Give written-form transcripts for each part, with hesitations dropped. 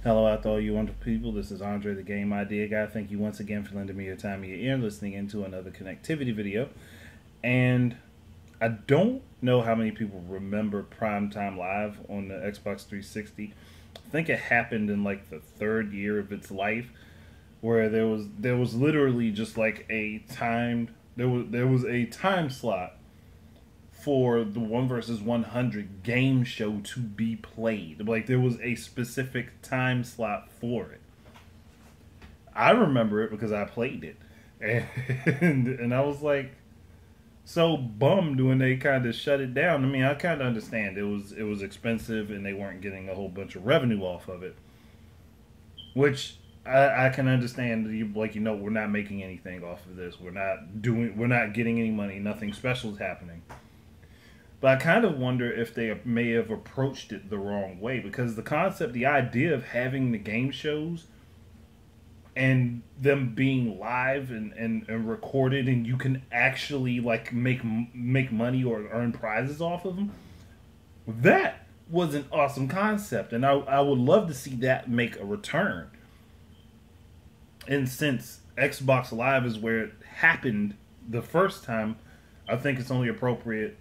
Hello out to all you wonderful people. This is Andre, the Game Idea Guy. Thank you once again for lending me your time and your ear, listening into another Kinectivity video. And I don't know how many people remember PrimeTime Live on the Xbox 360. I think it happened in like the third year of its life, where there was literally just like a timed there was a time slot for the 1 versus 100 game show to be played. Like, there was a specific time slot for it. I remember it because I played it. And I was like so bummed when they kind of shut it down. I mean, I kind of understand. It was expensive and they weren't getting a whole bunch of revenue off of it. Which I can understand. We're not making anything off of this. We're not getting any money. Nothing special is happening. But I kind of wonder if they may have approached it the wrong way, because the idea of having the game shows and them being live and recorded, and you can actually like make money or earn prizes off of them, that was an awesome concept, and I would love to see that make a return. And since Xbox Live is where it happened the first time, I think it's only appropriate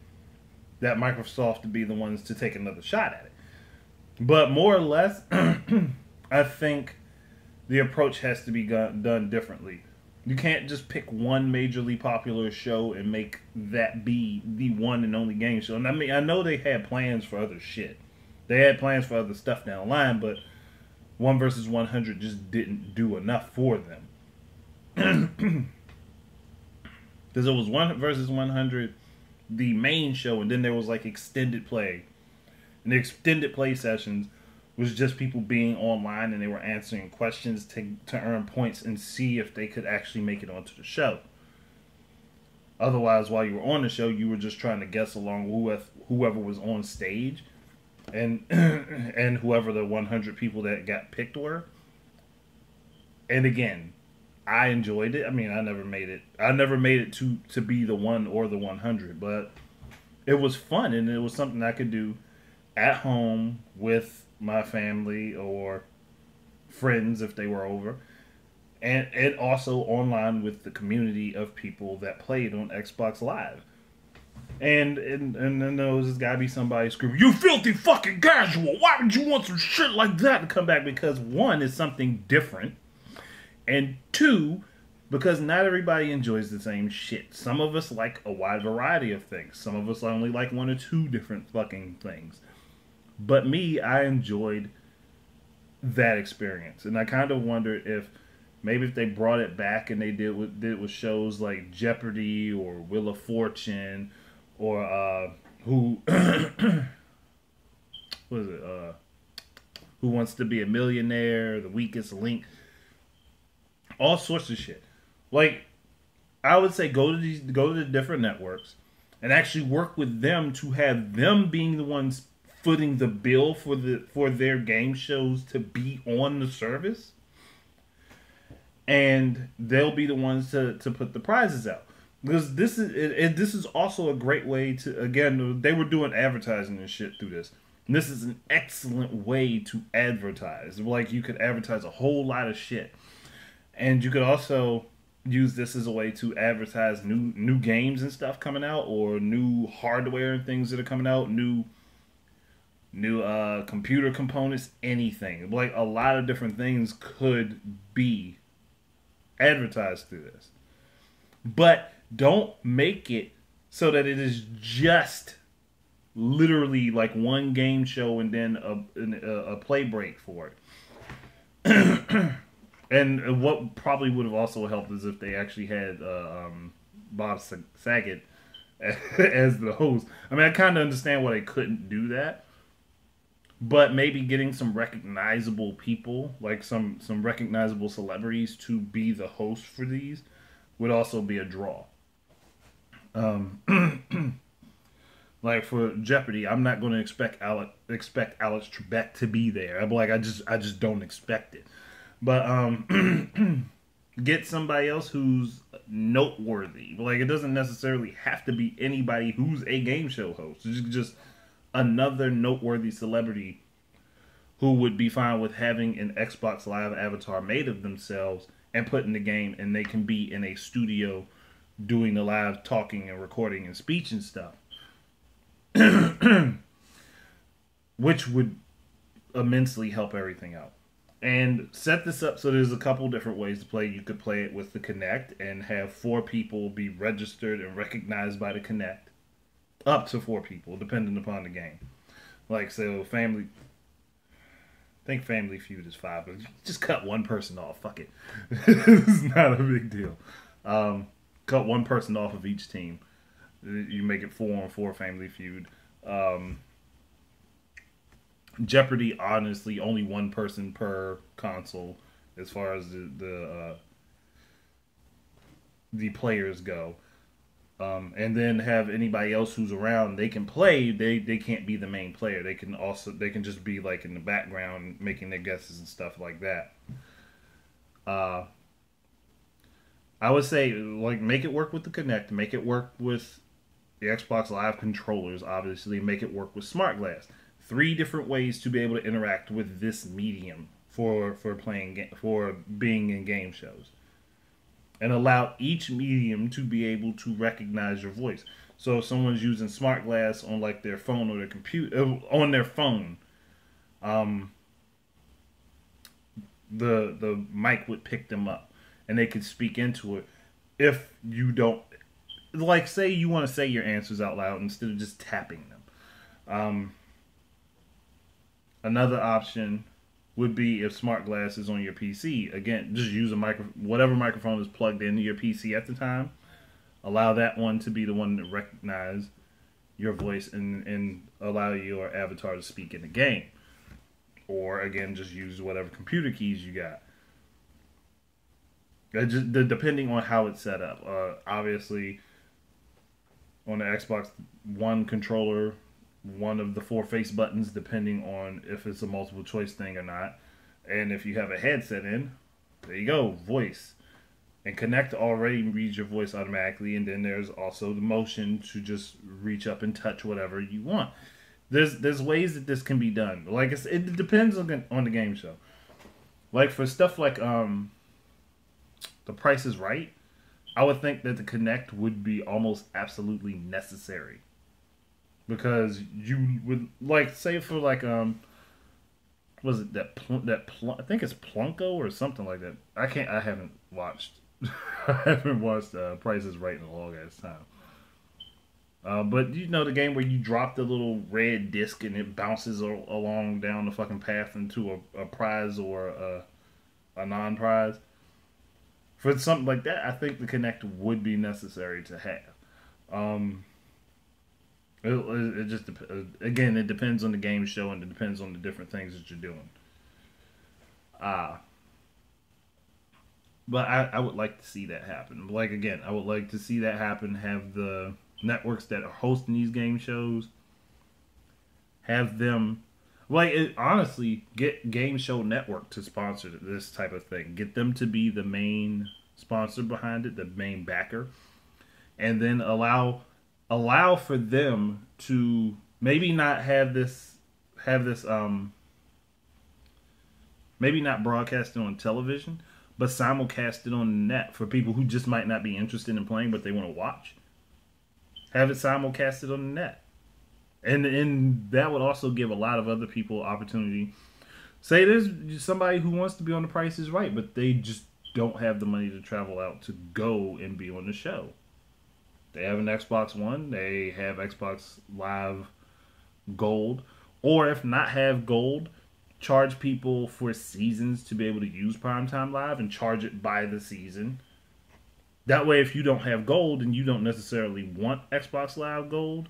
that Microsoft to be the ones to take another shot at it. But more or less, I think the approach has to be done differently. You can't just pick one majorly popular show and make that be the one and only game show. And I mean, I know they had plans for other shit. They had plans for other stuff down the line, but 1 versus 100 just didn't do enough for them. Because it was 1 versus 100, the main show, and then there was like extended play, and the extended play sessions was just people being online and they were answering questions to earn points and see if they could actually make it onto the show. Otherwise, while you were on the show, you were just trying to guess along with whoever was on stage, and and whoever the 100 people that got picked were. And again, I enjoyed it. I mean, I never made it to be the 1 or the 100, but it was fun, and it was something I could do at home with my family or friends if they were over, and also online with the community of people that played on Xbox Live. And then there was this guy be somebody screaming, "You filthy fucking casual! Why would you want some shit like that to come back?" Because one, is something different. And two, because not everybody enjoys the same shit. Some of us like a wide variety of things. Some of us only like 1 or 2 different fucking things. But me, I enjoyed that experience. And I kind of wondered if maybe if they brought it back and they did it with shows like Jeopardy or Wheel of Fortune or Who Wants to Be a Millionaire, The Weakest Link, all sorts of shit. Like, I would say go to the different networks and actually work with them to have them being the ones footing the bill for their game shows to be on the service, and they'll be the ones to put the prizes out. Because this is also a great way to, again, they were doing advertising and shit through this. And this is an excellent way to advertise. Like, you could advertise a whole lot of shit. And you could also use this as a way to advertise new games and stuff coming out, or new hardware and things that are coming out, new computer components, anything. Like, a lot of different things could be advertised through this. But don't make it so that it is just literally like one game show and then a play break for it. And what probably would have also helped is if they actually had Bob Saget as the host. I mean, I kind of understand why they couldn't do that, but maybe getting some recognizable people, like some recognizable celebrities, to be the host for these would also be a draw. Like for Jeopardy, I'm not going to expect Alex Trebek to be there. I'm like, I just don't expect it. But get somebody else who's noteworthy. Like, it doesn't necessarily have to be anybody who's a game show host. It's just another noteworthy celebrity who would be fine with having an Xbox Live avatar made of themselves and put in the game, and they can be in a studio doing the live talking and recording and speech and stuff, which would immensely help everything out. And set this up so there's a couple different ways to play. You could play it with the Kinect and have 4 people be registered and recognized by the Kinect. Up to 4 people, depending upon the game. Like, so Family... I think Family Feud is 5, but just cut one person off. Fuck it. It's not a big deal. Cut one person off of each team. You make it 4-on-4 Family Feud. Jeopardy, honestly, only one person per console as far as the players go. And then have anybody else who's around. They can play. They can't be the main player. They can just be like in the background making their guesses and stuff like that. I would say like make it work with the Kinect. Make it work with the Xbox Live controllers. Obviously, make it work with Smart Glass. 3 different ways to be able to interact with this medium for playing for being in game shows, and allow each medium to be able to recognize your voice. So if someone's using Smart Glass on like their phone or their computer on their phone, the mic would pick them up and they could speak into it. If you don't, like, say you want to say your answers out loud instead of just tapping them. Another option would be if Smart Glass is on your PC. Again, just use whatever microphone is plugged into your PC at the time. Allow that one to be the one to recognize your voice and allow your avatar to speak in the game. Or again, just use whatever computer keys you got. Depending on how it's set up. Obviously, on the Xbox One controller, one of the 4 face buttons, depending on if it's a multiple choice thing or not. And if you have a headset in, there you go, voice. And Kinect already reads your voice automatically, and then there's also the motion to just reach up and touch whatever you want. There's ways that this can be done. Like it depends on the game show. Like for stuff like The Price is Right, I would think that the Kinect would be almost absolutely necessary. Because you would, like, say for like was it I think it's Plunko or something like that. I haven't watched Price is Right in a long ass time. But you know the game where you drop the little red disc and it bounces along down the fucking path into a prize or a non-prize. For something like that, I think the Kinect would be necessary to have. It just again, it depends on the game show and it depends on the different things that you're doing. But I would like to see that happen. Like again, I would like to see that happen. Have the networks that are hosting these game shows, have them, honestly, get Game Show Network to sponsor this type of thing. Get them to be the main sponsor behind it, the main backer, and then allow for them to maybe not maybe not broadcast it on television, but simulcast it on the net for people who just might not be interested in playing but they want to watch. Have it simulcasted on the net. And that would also give a lot of other people opportunity. Say there's somebody who wants to be on The Price is Right, but they just don't have the money to travel out to go and be on the show. They have an Xbox One. They have Xbox Live Gold. Or if not have Gold, charge people for seasons to be able to use PrimeTime Live and charge it by the season. That way, if you don't have Gold and you don't necessarily want Xbox Live Gold,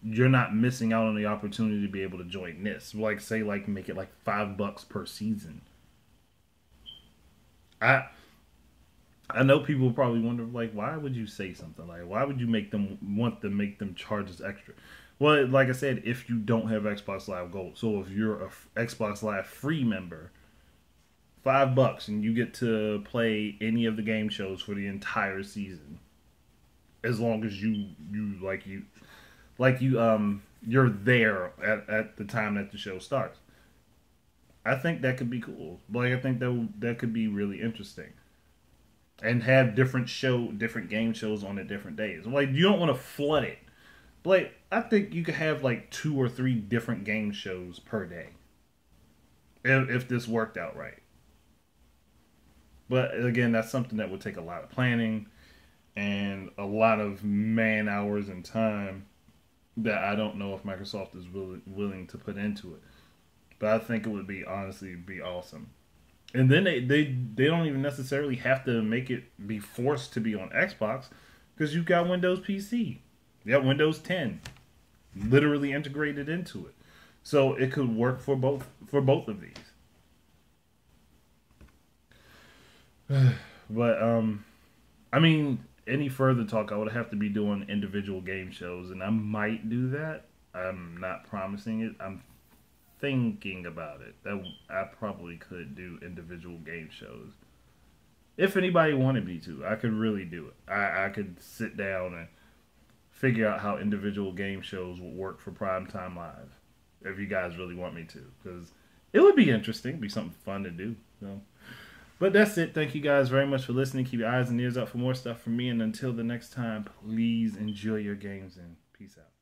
you're not missing out on the opportunity to be able to join this. Like, say, like, make it like $5 per season. I know people probably wonder, like, why would you say something like, why would you make them charge us extra? Well, like I said, if you don't have Xbox Live Gold, so if you're a Xbox Live free member, $5 and you get to play any of the game shows for the entire season, as long as you're there at the time that the show starts. I think that could be cool. Like I think that could be really interesting. And have different game shows on at different days. Like you don't want to flood it. Like I think you could have like 2 or 3 different game shows per day if this worked out right. But again, that's something that would take a lot of planning and a lot of man hours and time that I don't know if Microsoft is willing to put into it. But I think it would be honestly be awesome. And then they don't even necessarily have to make it be forced to be on Xbox because you've got Windows PC. You got Windows 10 literally integrated into it. So it could work for both of these. But I mean, any further talk, I would have to be doing individual game shows, and I might do that. I'm not promising it. I'm thinking about it. That I probably could do individual game shows. If anybody wanted me to, I could really do it. I could sit down and figure out how individual game shows would work for PrimeTime Live. If you guys really want me to, because it would be interesting. It'd be something fun to do. So. But that's it. Thank you guys very much for listening. Keep your eyes and ears out for more stuff from me. And until the next time, please enjoy your games and peace out.